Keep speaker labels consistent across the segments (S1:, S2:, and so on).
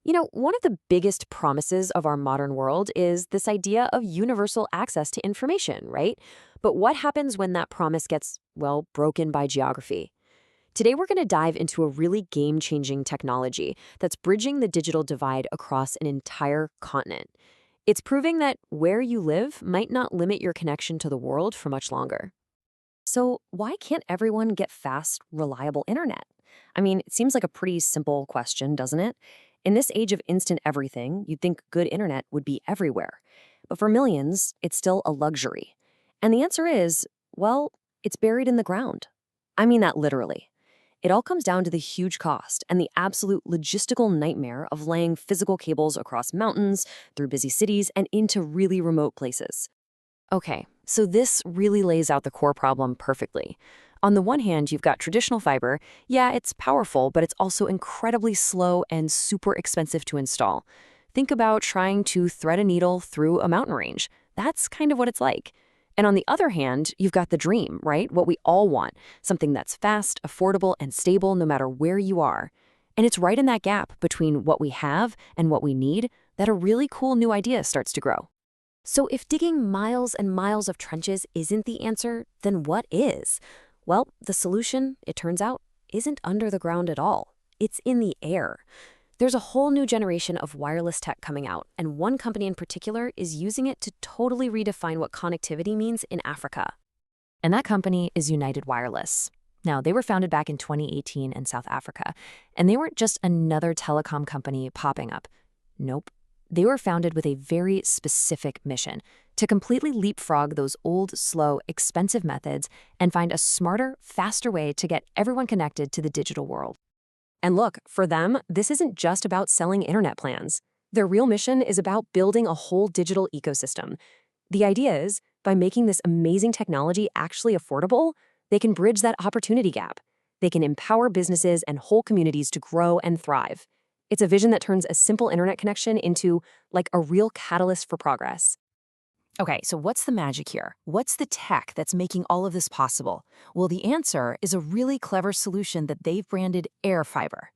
S1: One of the biggest promises of our modern world is this idea of universal access to information, right? But what happens when that promise gets, well, broken by geography? Today, we're going to dive into a really game changing technology that's bridging the digital divide across an entire continent. It's proving that where you live might not limit your connection to the world for much longer.
S2: So, why can't everyone get fast, reliable internet? I mean, it seems like a pretty simple question, doesn't it? In this age of instant everything, you'd think good internet would be everywhere. But for millions, it's still a luxury. And the answer is, well, it's buried in the ground. I mean that literally. It all comes down to the huge cost and the absolute logistical nightmare of laying physical cables across mountains, through busy cities, and into really remote places.
S1: Okay, so this really lays out the core problem perfectly. On the one hand, you've got traditional fiber. Yeah, it's powerful, but it's also incredibly slow and super expensive to install. Think about trying to thread a needle through a mountain range. That's kind of what it's like. And on the other hand, you've got the dream, right? What we all want, something that's fast, affordable, and stable no matter where you are. And it's right in that gap between what we have and what we need that a really cool new idea starts to grow. So if digging miles and miles of trenches isn't the answer, then what is? Well, the solution, it turns out, isn't under the ground at all. It's in the air. There's a whole new generation of wireless tech coming out, and one company in particular is using it to totally redefine what connectivity means in Africa. And that company is United Wireless. Now, they were founded back in 2018 in South Africa, and they weren't just another telecom company popping up. Nope. They were founded with a very specific mission to completely leapfrog those old, slow, expensive methods and find a smarter, faster way to get everyone connected to the digital world. And look, for them, this isn't just about selling internet plans. Their real mission is about building a whole digital ecosystem. The idea is, by making this amazing technology actually affordable, they can bridge that opportunity gap. They can empower businesses and whole communities to grow and thrive. It's a vision that turns a simple internet connection into, like, a real catalyst for progress. Okay, so what's the magic here? What's the tech that's making all of this possible? Well, the answer is a really clever solution that they've branded Air Fiber.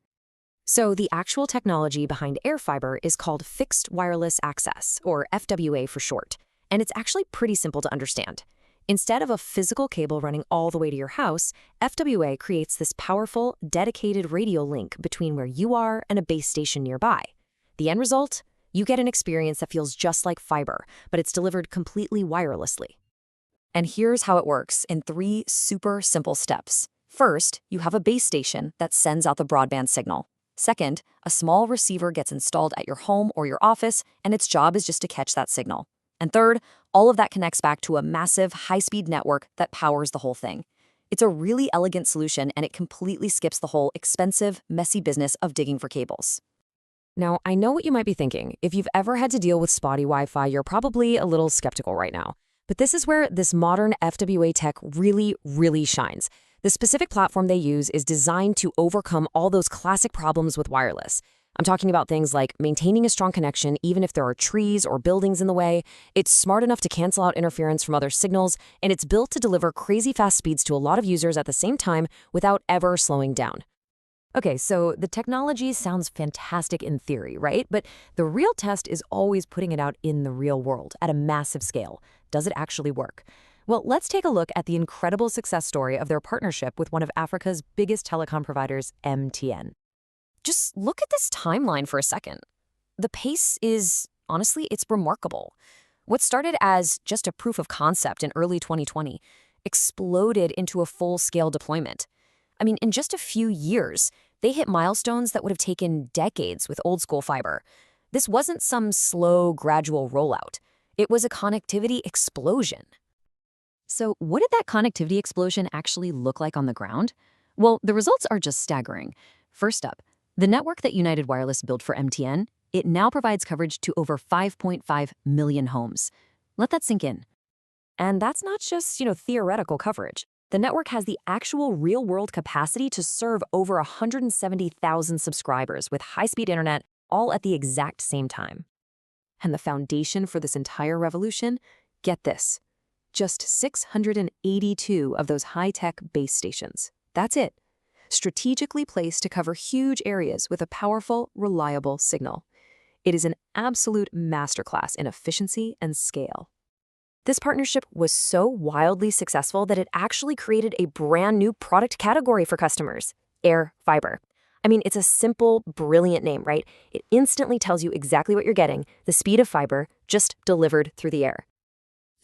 S1: So the actual technology behind Air Fiber is called Fixed Wireless Access, or FWA for short, and it's actually pretty simple to understand. Instead of a physical cable running all the way to your house, FWA creates this powerful, dedicated radio link between where you are and a base station nearby. The end result? You get an experience that feels just like fiber, but it's delivered completely wirelessly. And here's how it works in 3 super simple steps. First, you have a base station that sends out the broadband signal. Second, a small receiver gets installed at your home or your office, and its job is just to catch that signal. And third, all of that connects back to a massive, high-speed network that powers the whole thing. It's a really elegant solution, and it completely skips the whole expensive, messy business of digging for cables. Now, I know what you might be thinking. If you've ever had to deal with spotty Wi-Fi, you're probably a little skeptical right now. But this is where this modern FWA tech really, really shines. The specific platform they use is designed to overcome all those classic problems with wireless. I'm talking about things like maintaining a strong connection even if there are trees or buildings in the way. It's smart enough to cancel out interference from other signals, and it's built to deliver crazy fast speeds to a lot of users at the same time without ever slowing down. Okay, so the technology sounds fantastic in theory, right? But the real test is always putting it out in the real world at a massive scale. Does it actually work? Well, let's take a look at the incredible success story of their partnership with one of Africa's biggest telecom providers, MTN. Just look at this timeline for a second. The pace is, honestly, it's remarkable. What started as just a proof of concept in early 2020 exploded into a full-scale deployment. I mean, in just a few years, they hit milestones that would have taken decades with old-school fiber. This wasn't some slow, gradual rollout. It was a connectivity explosion. So what did that connectivity explosion actually look like on the ground? Well, the results are just staggering. First up, the network that United Wireless built for MTN, it now provides coverage to over 5.5 million homes. Let that sink in. And that's not just, theoretical coverage. The network has the actual real-world capacity to serve over 170,000 subscribers with high-speed internet, all at the exact same time. And the foundation for this entire revolution? Get this. Just 682 of those high-tech base stations. That's it. strategically placed to cover huge areas with a powerful, reliable signal. It is an absolute masterclass in efficiency and scale. This partnership was so wildly successful that it actually created a brand new product category for customers, Air Fibre. I mean, it's a simple, brilliant name, right? It instantly tells you exactly what you're getting, the speed of fiber, just delivered through the air.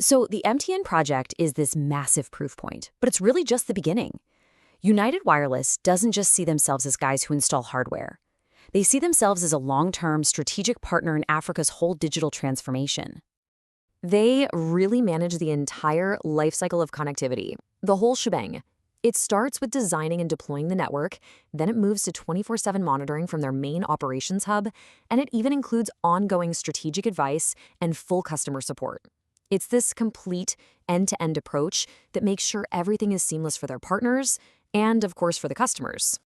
S1: So the MTN project is this massive proof point, but it's really just the beginning. United Wireless doesn't just see themselves as guys who install hardware. They see themselves as a long-term strategic partner in Africa's whole digital transformation. They really manage the entire life cycle of connectivity, the whole shebang. It starts with designing and deploying the network, then it moves to 24/7 monitoring from their main operations hub, and it even includes ongoing strategic advice and full customer support. It's this complete end-to-end approach that makes sure everything is seamless for their partners and, of course, for the customers.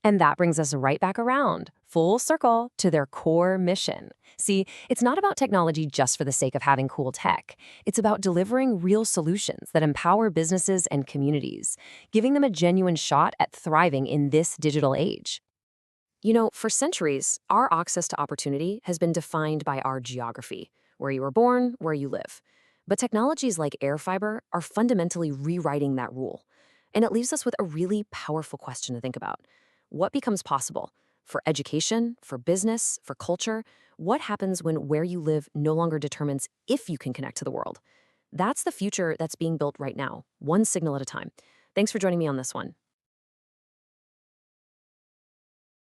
S1: And that brings us right back around, full circle, to their core mission. See, it's not about technology just for the sake of having cool tech. It's about delivering real solutions that empower businesses and communities, giving them a genuine shot at thriving in this digital age. You know, for centuries, our access to opportunity has been defined by our geography, where you were born, where you live. But technologies like air fiber are fundamentally rewriting that rule. And it leaves us with a really powerful question to think about. What becomes possible? For education, for business, for culture? What happens when where you live no longer determines if you can connect to the world? That's the future that's being built right now, one signal at a time. Thanks for joining me on this one.